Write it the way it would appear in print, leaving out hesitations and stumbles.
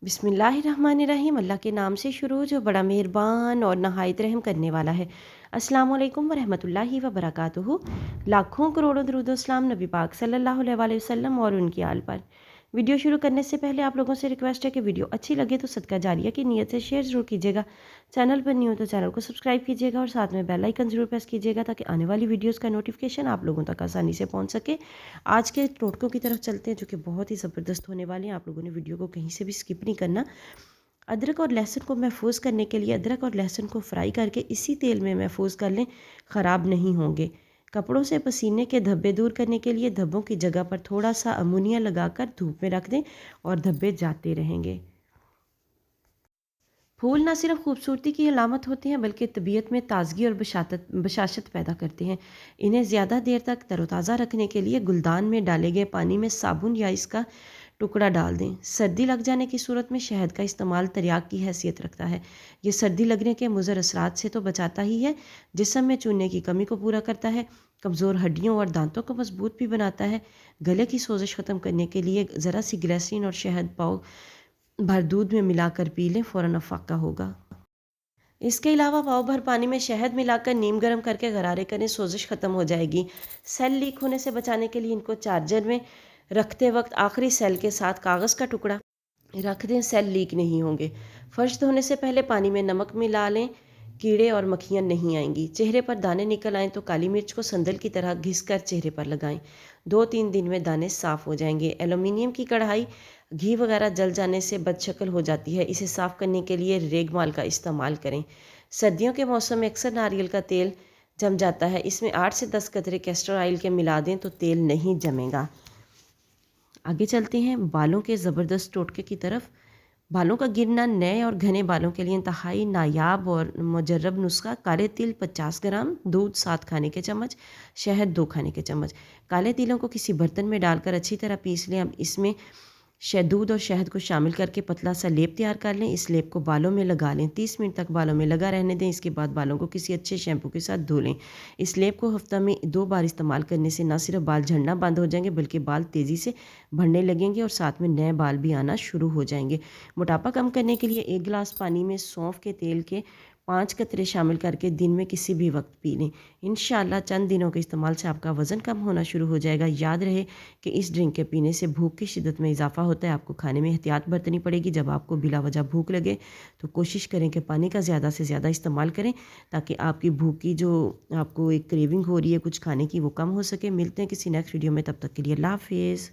बिस्मिल्लाहिर्रहमानिर्रहीम। अल्लाह के नाम से शुरू जो बड़ा मेहरबान और नहायत रहम करने वाला है। अस्सलाम वालेकुम वरहमतुल्लाहि वबरकातुहू। लाखों करोड़ों दरूद व सलाम नबी पाक सल्लल्लाहु अलैहि वसल्लम और उनकी आल पर। वीडियो शुरू करने से पहले आप लोगों से रिक्वेस्ट है कि वीडियो अच्छी लगे तो सदका जारिया की नीयत से शेयर ज़रूर कीजिएगा। चैनल पर न्यू हो तो चैनल को सब्सक्राइब कीजिएगा और साथ में बेल आइकन ज़रूर प्रेस कीजिएगा ताकि आने वाली वीडियोज़ का नोटिफिकेशन आप लोगों तक आसानी से पहुँच सके। आज के टोटकों की तरफ चलते हैं जो कि बहुत ही ज़बरदस्त होने वाले हैं। आप लोगों ने वीडियो को कहीं से भी स्किप नहीं करना। अदरक और लहसुन को महफूज़ करने के लिए अदरक और लहसुन को फ्राई करके इसी तेल में महफूज़ कर लें, ख़राब नहीं होंगे। कपड़ों से पसीने के धब्बे दूर करने के लिए धब्बों की जगह पर थोड़ा सा अमोनिया लगाकर धूप में रख दें और धब्बे जाते रहेंगे। फूल ना सिर्फ खूबसूरती की अलामत होते हैं बल्कि तबीयत में ताजगी और बशाशत पैदा करते हैं। इन्हें ज़्यादा देर तक तरोताज़ा रखने के लिए गुलदान में डाले गए पानी में साबुन या इसका टुकड़ा डाल दें। सर्दी लग जाने की सूरत में शहद का इस्तेमाल तरियाक की हैसियत रखता है। ये सर्दी लगने के मुज़र असरात से तो बचाता ही है, जिस्म में चूने की कमी को पूरा करता है, कमज़ोर हड्डियों और दांतों को मजबूत भी बनाता है। गले की सोजिश ख़त्म करने के लिए ज़रा सी ग्लिसरीन और शहद पाओ भर दूध में मिलाकर पी लें, फ़ौरन अफाका होगा। इसके अलावा पाव भर पानी में शहद मिलाकर नीम गर्म करके गरारे करें, सोजिश ख़त्म हो जाएगी। सेल लीक होने से बचाने के लिए इनको चार्जर में रखते वक्त आखिरी सेल के साथ कागज़ का टुकड़ा रख दें, सेल लीक नहीं होंगे। फ़र्श धोने से पहले पानी में नमक मिला लें, कीड़े और मक्खियाँ नहीं आएंगी। चेहरे पर दाने निकल आएँ तो काली मिर्च को संदल की तरह घिस कर चेहरे पर लगाएं। 2-3 दिन में दाने साफ़ हो जाएंगे। एल्युमिनियम की कढ़ाई घी वगैरह जल जाने से बदशक्ल हो जाती है, इसे साफ़ करने के लिए रेगमाल का इस्तेमाल करें। सर्दियों के मौसम में अक्सर नारियल का तेल जम जाता है, इसमें 8 से 10 कतरे कैस्टर ऑयल के मिला दें तो तेल नहीं जमेगा। आगे चलते हैं बालों के ज़बरदस्त टोटके की तरफ। बालों का गिरना नए और घने बालों के लिए इंतहाई नायाब और मुजर्रब नुस्खा। काले तिल 50 ग्राम, दूध 7 खाने के चम्मच, शहद 2 खाने के चम्मच। काले तिलों को किसी बर्तन में डालकर अच्छी तरह पीस लें। अब इसमें दूध और शहद को शामिल करके पतला सा लेप तैयार कर लें। इस लेप को बालों में लगा लें, 30 मिनट तक बालों में लगा रहने दें। इसके बाद बालों को किसी अच्छे शैम्पू के साथ धो लें। इस लेप को हफ्ता में 2 बार इस्तेमाल करने से न सिर्फ बाल झड़ना बंद हो जाएंगे बल्कि बाल तेज़ी से बढ़ने लगेंगे और साथ में नए बाल भी आना शुरू हो जाएंगे। मोटापा कम करने के लिए 1 गिलास पानी में सौंफ के तेल के 5 कतरे शामिल करके दिन में किसी भी वक्त पी लें। इंशाअल्लाह चंद दिनों के इस्तेमाल से आपका वज़न कम होना शुरू हो जाएगा। याद रहे कि इस ड्रिंक के पीने से भूख की शिद्दत में इजाफा होता है। आपको खाने में एहतियात बरतनी पड़ेगी। जब आपको बिला वजह भूख लगे तो कोशिश करें कि पानी का ज़्यादा से ज़्यादा इस्तेमाल करें ताकि आपकी भूख की जो आपको एक क्रेविंग हो रही है कुछ खाने की वो कम हो सके। मिलते हैं किसी नेक्स्ट वीडियो में, तब तक के लिए अल्लाह हाफ़िज़।